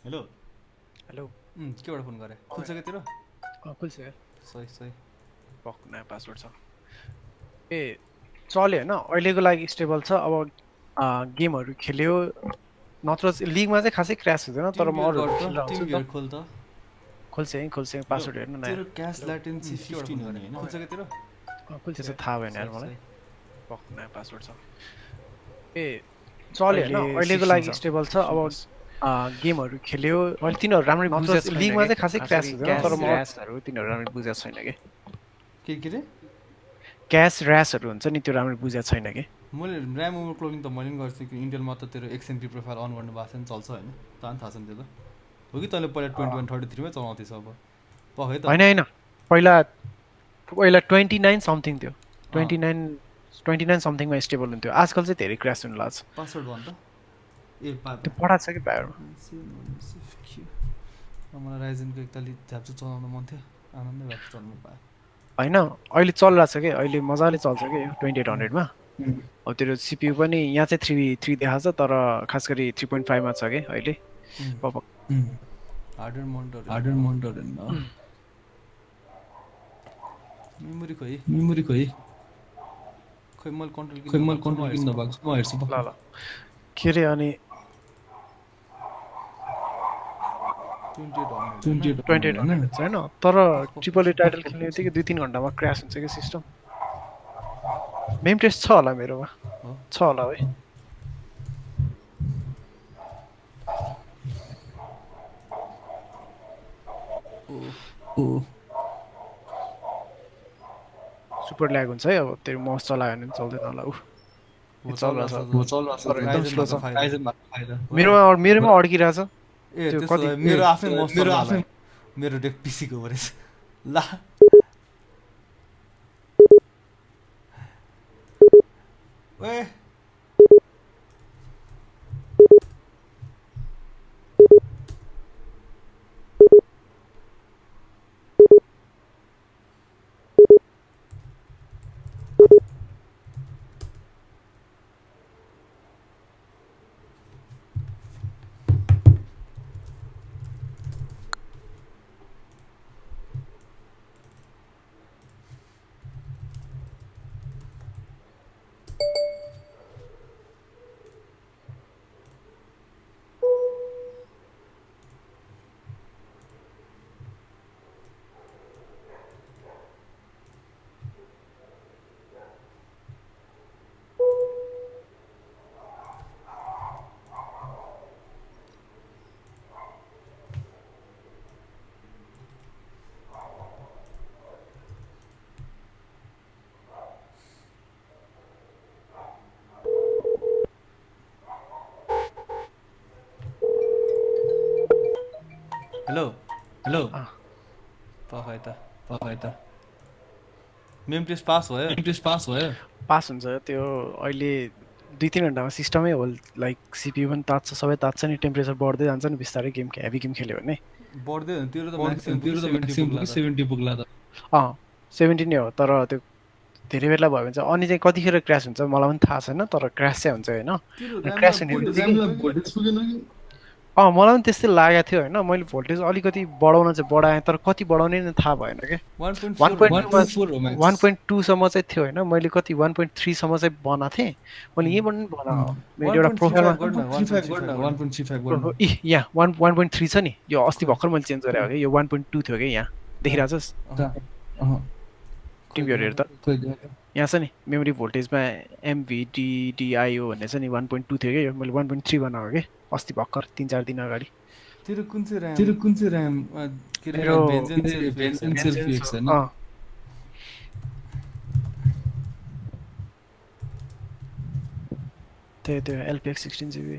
Hello hello केबाट phone गरे खुल्छ के तेरो खुल्छ सही सही पक नयाँ पासवर्ड छ ए चल्यो होइन अहिलेको लागि स्टेबल छ अब गेमहरू खेल्यो नत्र लिगमा चाहिँ खासै क्रास हुँदैन तर म अरूहरू खेलेर आउँछु नि त खोल त खोल्छ पासवर्ड हेर्नु नयाँ तेरो क्याश ल्याटेन्सी 15 हो नि हैन खुल्छ के तेरो खुल्छ चाहिँ थाहा भएन यार सही मलाई सही पक नयाँ पासवर्ड छ ए चल्यो होइन अहिलेको लागि स्टेबल छ अब गेमहरू खेल्यो अहिले तिनीहरू राम्ररी बुझेको छैन लिगमा चाहिँ खासै क्रास हुँदैन तर म ऱ्यासहरू तिनीहरू राम्ररी बुझेको छैन के रे क्यास ऱ्यासहरू हुन्छ नि त्यो राम्ररी बुझेको छैन कि मैले ऱ्याम ओभरक्लकिङ त मैले पनि गर्छु कि इन्टेलमा त तेरो एक्सएमपी प्रोफाइल अन गर्नु भएको छ नि चल्छ होइन तँ पनि थाहा छ नि त्यो त हो कि तैँले पहिला 2133 मै चलाउँथेछ अब है त होइन पहिला 29 समथिङ थियो 29 समथिङमा स्टेबल हुन्थ्यो आजकल चाहिँ धेरै क्रास हुनु लाग्छ पासवर्ड भन् त ए त्यो पठाएको छ कि बाहिरमा मलाई राइजनको एकतालि झ्याप्चो चलाउन मन थियो आनन्दै भएको चलाउनु पाएँ होइन अहिले चलिरहेको छ कि अहिले मजाले चल्छ कि 2800मा अब तेरो सिपियु पनि यहाँ चाहिँ 3 देखाएको छ तर खास गरी 3.5मा छ कि अहिले हार्डवेयर मोनिटर मेमोरी खोइ खै मैले कन्ट्रोल किन्न भएको छ म हेर्छु ल के अरे अनि 2800 होइन तर ट्रिपल ए टाइटल खेल्ने बित्तिकै 2-3 घन्टामा क्रास हुन्छ कि सिस्टम मेम टेस्ट छ होला मेरोमा छ होला है सुपर ल्याग हुन्छ है अब त्यो माउस चलायो भने चल्दैन होला मेरोमा अड्किरहेछ ए कति मेरो आफ्नै माउस मेरो डेक पीसीको हो रहेछ ला ए हेलो पखाइ त मेम टेस्ट पास भयो पास हुन्छ त्यो अहिले 2-3 घन्टामा सिस्टमै होल लाइक सिपियु पनि तात्छ सबै तात्छ नि टेम्परेचर बढ्दै जान्छ नि बिस्तारै हेभी गेम खेल्यो भने बढ्दै तेरो त म्याक्सिमम 70 पुग्ला त 70 नै हो तर त्यो धेरै बेला भयो भने चाहिँ अनि चाहिँ कतिखेर क्रास हुन्छ मलाई पनि थाहा छैन तर क्रास चाहिँ हुन्छ होइन क्रास हुने मलाई पनि त्यस्तै लागेको थियो होइन मैले भोल्टेज अलिकति बढाउन चाहिँ बढाएँ तर कति बढाउने नै थाहा भएन क्या 1.2 सम्म चाहिँ थियो होइन मैले कति 1.3 सम्म चाहिँ बनाएको थिएँ मैले यहीँबाट नि बनाएको मेरो एउटा प्रोफाइलमा 1.3 छ नि यो अस्ति भर्खर मैले चेन्ज गरेको कि यो 1.2 थियो कि यहाँ देखिरहेको छस् टिभी हेरेर त यहाँ छ नि मेमोरी भोल्टेजमा MVDDIO भन्ने छ नि 1.2 थियो कि यो मैले 1.3 बनाएको कि अस्ति भर्खर 3-4 दिन अगाडि तेरो कुन चाहिँ र्याम के रे भेन्जेन्स सेल्फिएक्स हैन त्यो LPX 16GB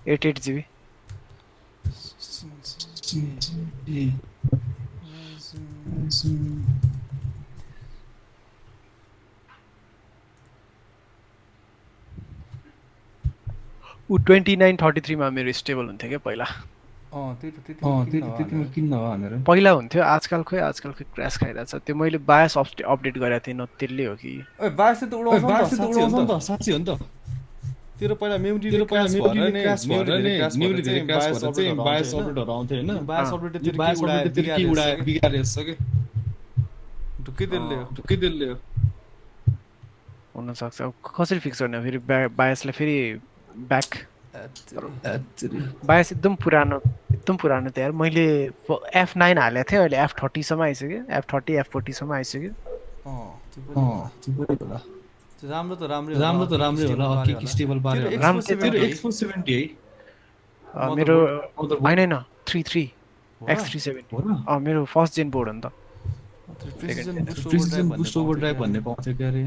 88GB ऊ 2933 मा मेरो स्टेबल हुन्थ्यो क्या पहिला पहिला हुन्थ्यो आजकल खोइ क्र्यास खाइरहेछ त्यो मैले बायस अपडेट गरेको थिएँ न त्यसले हो कि बायस त उडाउँछ नि त साच्चै हो नि त तेरो पहिला मेमोरीले क्र्यास भएर नै न्युली क्र्यास भएर चाहिँ बायोस अपडेटहरु आउँथ्यो हैन बायोस अपडेटले तेरो के उडाए बिगारेछ के ढुक्कै त्यसले हो हुन सक्छ अब कसरी फिक्स गर्ने फेरि बायोसलाई फेरि ब्याक बायोस एकदम पुरानो त यार मैले F9 हालेको थिएँ अहिले F30 सम्म आइसक्यो F30 F40 सम्म आइसक्यो राम्रो त राम्रै होला किक स्टेबल पार्यो तेरो X4 70 है मेरो हैन 33 X37 मेरो फर्स्ट जेन बोर्ड हो नि त प्रिसिजन बुस्ट ओभरड्राइभ भन्ने पाउँछ के अरे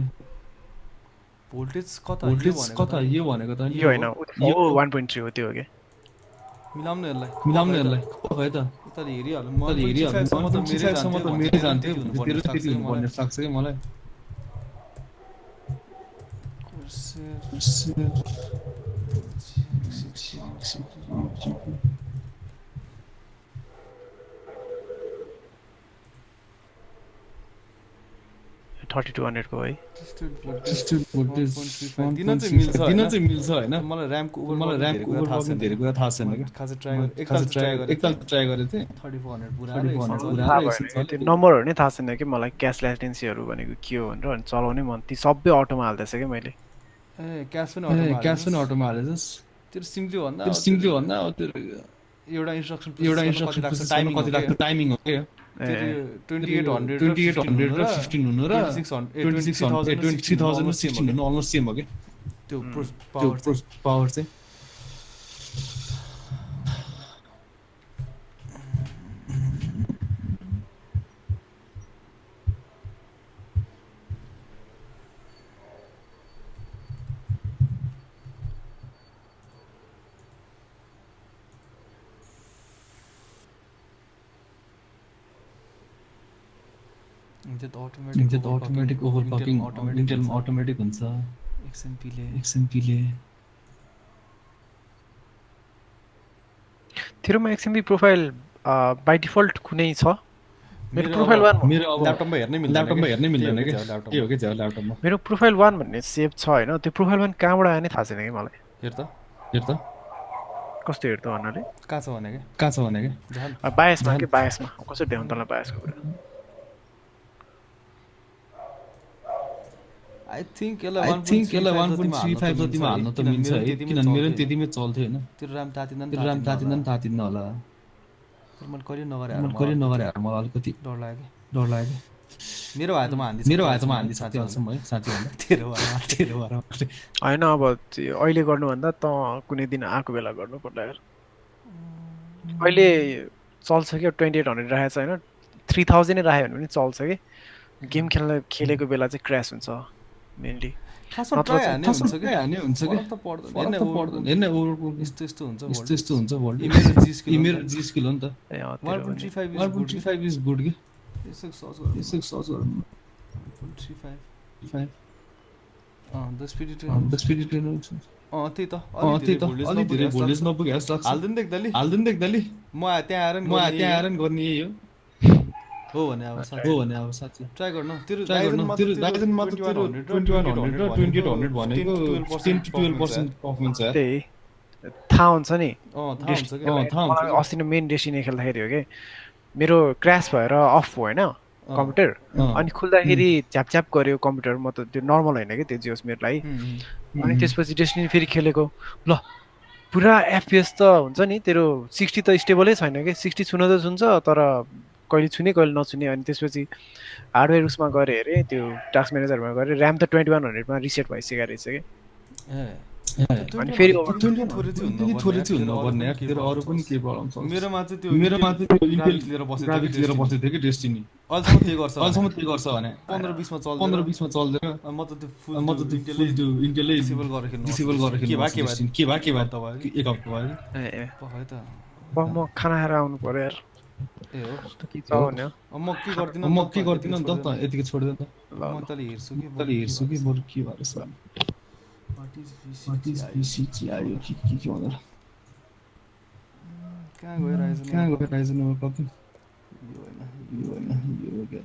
भोल्टेज कता यो भनेको त यो हैन यो 1.3 हो त्यो हो के मिलाउनु यसलाई खै त उता हेरिहाल्नु म त मेरै जान्थ्यो तेरो त्यति हुनु पर्ने लाग्छ के मलाई $3200 को है दिन चाहिँ मिल्छ हैन मलाई र्यामको ओभर धेरै कुरा थाहा छैन के खासै ट्राई गरे थिए 3400 पुरा त्यो नम्बरहरु नै थाहा छैन कि मलाई क्याश ल्याटेन्सीहरु भनेको के हो भनेर अनि चलाउने मन ती सबै अटोमा हाल्दैछ के मैले क्याश पनि अटोमा हालेछस् त्यो सिम्पली भन्दा त्यो एउटा इन्स्ट्रक्सन कति लाग्छ टाइमिङ हो के 2800 र 15 हुनु र 26016 हुनु अलमोस्ट सेम हो के त्यो पावर चाहिँ automatic overclocking automatic हुन्छ XMP ले तिरोमा XMP प्रोफाइल बाइ डिफल्ट कुनै छ मेरो प्रोफाइल 1 मेरो अब ल्यापटपमा हेर्नै मिल्दैन के हो के ल्यापटपमा मेरो प्रोफाइल 1 भन्ने सेभ छ हैन त्यो प्रोफाइल 1 कहाँबाट आयो नि थाहा छैन के मलाई हेर त कस्तो हेर त भन्नाले कहाँ छ भने के बायसमा कसरी देखाउँ तँलाई बायसको कुरा I think यसलाई 1.35 जतिमा हाल्न त मिल्छ है किनभने मेरो नि त्यतिमै चल्थ्यो हैन तेरो राम तातिन्न होला मैले कहिले नगरे मलाई अलिकति डर लाग्यो मेरो भए त म हान्दिस साथी हाल्छम है साथी भन्दा तेरो भएर हैन अब अहिले गर्नु भन्दा त कुनै दिन आको बेला गर्नु पर्ला यार अहिले चल्छ के 2800 राखेको छ हैन 3000 नै राख्यो भने पनि चल्छ के गेम खेलेको बेला चाहिँ क्र्यास हुन्छ मेनली खासमा ट्राई हाने हुन्छ के फरक त पर्दैन हैन यस्तो हुन्छ भोल्ट इमेल जी स्किल हो नि त 1.35 इज गुड के यसो सर्च 1.35 द स्पिड ट्रेनर त्यही त अलि धेरै भोल्टेज नपुगे जस्तो लाग्छ हाल्दिन देख्दली म त्यहाँ आएर नि गर्ने यही हो भने अब साथी ट्राई गर्नु तिरो राइजन मात्र तिरो 2100 र 2800 भनेको 10 to 12% पर्फर्मेन्स हो त्यही थाहा हुन्छ नि थाहा हुन्छ अस्ति नै मेन डेस्टिनी खेल्दाखेरि हो के मेरो क्र्यास भएर अफ भयो हैन कम्प्युटर अनि खुल्दाखेरि झ्याप गर्यो कम्प्युटर म त त्यो नर्मल हैन के त्यो जियोस मेरो लागि अनि त्यसपछि डेस्टिनी फेरि खेलेको ल पुरा एफपीएस त हुन्छ नि तेरो 60 त स्टेबलै छैन के 60 छुन त छुन्छ तर कहिले छुने कहिले नछुने अनि त्यसपछि हार्डवेयर उसमा गरे हेरे त्यो टास्क म्यानेजरमा गरे र्याम त 2100 मा रिसेट भइसक्यो रहेछ के अनि फेरि थोरै चाहिँ हुनु पर्ने यार तेरो अरु पनि के प्रब्लम छ मेरोमा चाहिँ त्यो इन्टेल लिएर ग्राफिक्स लिएर बसेको थियो के डेस्टिनी अल्सम्म त्यही गर्छ भने 15-20 मा चल्दैन 15-20 मा चल्दैन म त त्यो फुल इन्टेलले डिसेबल गरेर खेल्नु के भा तपाईँ एक हप्ता भयो पखाइ त म खाना खाएर आउनु पर्यो यार ए हो त के छ भने म के गर्दिन नि त यतिकै छोड्दिन त म तले हेर्छु कि बरु के भएछ What is VCG आयो के भनेर कहाँ गयो राइजन ओभर क्लकिङ यो हैन के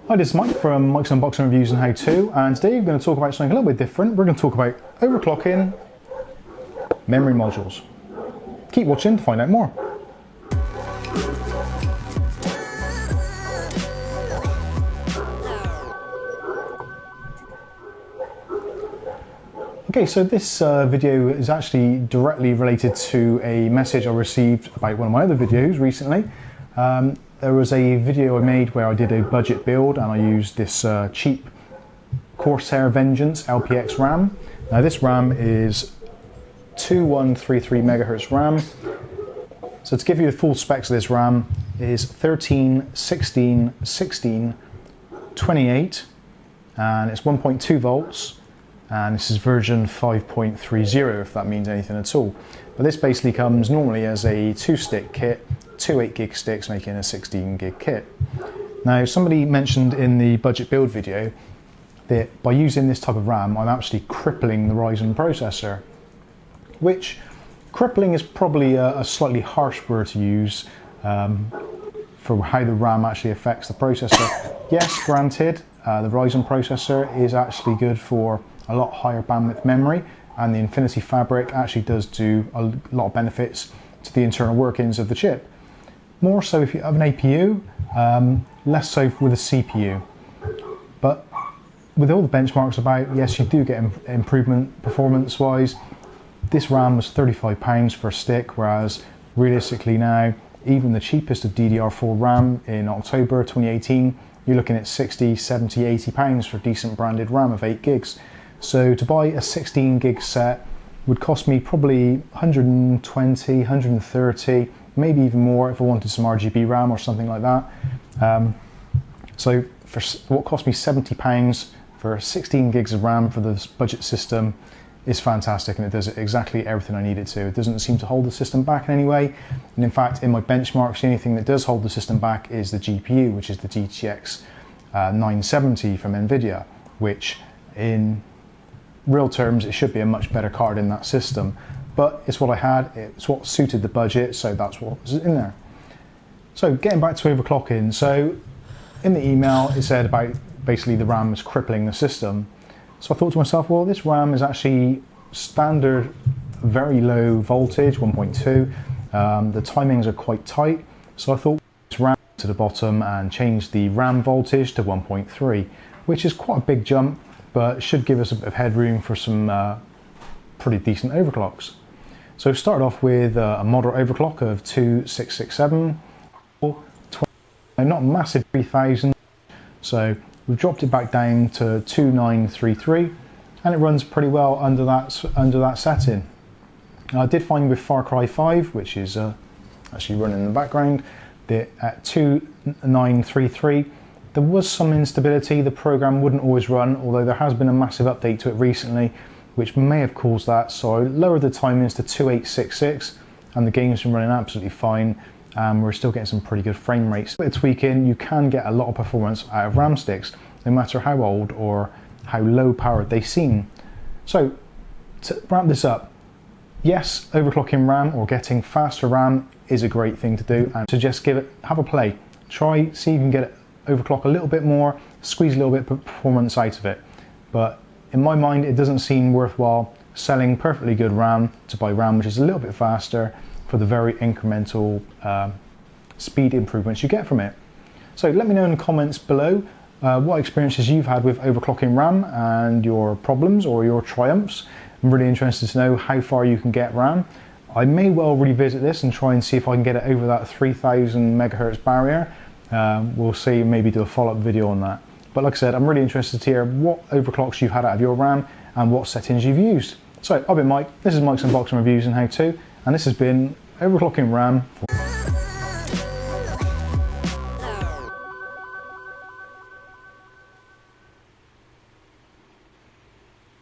Hi, this is Mike from Mike's Unboxing Reviews and How To, and today we're going to talk about something a little bit different. We're going to talk about overclocking memory modules. Keep watching to find out more. Okay, so this video is actually directly related to a message I received about one of my other videos recently. There was a video I made where I did a budget build and I used this cheap Corsair Vengeance LPX RAM. Now this RAM is 2133 megahertz RAM. So to give you the full specs of this RAM, it is 13, 16, 16, 28, and it's 1.2 volts. And this is version 5.30, if that means anything at all. But this basically comes normally as a 2-stick kit, 2 8-gig sticks making a 16-gig kit. Now, somebody mentioned in the budget build video that by using this type of RAM, I'm actually crippling the Ryzen processor, crippling is probably a slightly harsh word to use for how the RAM actually affects the processor. Yes, granted, the Ryzen processor is actually good for a lot higher bandwidth memory, and the Infinity Fabric actually does do a lot of benefits to the internal workings of the chip. More so if you have an APU, less so with a CPU. But with all the benchmarks about, yes, you do get improvement performance wise. This RAM was £35 for a stick, whereas realistically now, even the cheapest of DDR4 RAM in October 2018, you're looking at 60, 70, 80 pounds for a decent branded RAM of 8 gigs. So to buy a 16 gig set would cost me probably 120, 130, maybe even more if I wanted some RGB RAM or something like that. So for what cost me £70 for 16 gigs of RAM for this budget system is fantastic, and it does exactly everything I need it to. It doesn't seem to hold the system back in any way. And in fact, in my benchmarks, the only thing that does hold the system back is the GPU, which is the GTX 970 from NVIDIA, which in real terms, it should be a much better card in that system. But it's what I had, it's what suited the budget, so that's what was in there. So getting back to overclocking, so in the email it said about basically the RAM was crippling the system. So I thought to myself, well, this RAM is actually standard, very low voltage, 1.2. The timings are quite tight, so I thought this RAM to the bottom and change the RAM voltage to 1.3, which is quite a big jump, but should give us a bit of headroom for some pretty decent overclocks. So started off with a moderate overclock of 2667, not massive 3000, so we've dropped it back down to 2933, and it runs pretty well under that setting. I did find with Far Cry 5, which is actually running in the background, that at 2933, there was some instability. The program wouldn't always run, although there has been a massive update to it recently, which may have caused that. So I lowered the timings to 2866, and the game's been running absolutely fine. We're still getting some pretty good frame rates. With tweaking, you can get a lot of performance out of RAM sticks, no matter how old or how low powered they seem. So to wrap this up, yes, overclocking RAM or getting faster RAM is a great thing to do, and so just have a play. Try, see if you can get it overclock a little bit more, squeeze a little bit of performance out of it. But in my mind, it doesn't seem worthwhile selling perfectly good RAM to buy RAM which is a little bit faster for the very incremental speed improvements you get from it. So let me know in the comments below what experiences you've had with overclocking RAM and your problems or your triumphs. I'm really interested to know how far you can get RAM. I may well revisit this and try and see if I can get it over that 3000 megahertz barrier. We'll see, maybe do a follow-up video on that. But like I said, I'm really interested to hear what overclocks you've had out of your RAM and what settings you've used. So I've been Mike, this is Mike's Unboxing Reviews and How To, and this has been overclocking RAM.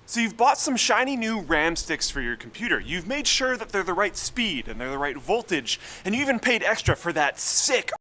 So you've bought some shiny new RAM sticks for your computer. You've made sure that they're the right speed and they're the right voltage, and you even paid extra for that sick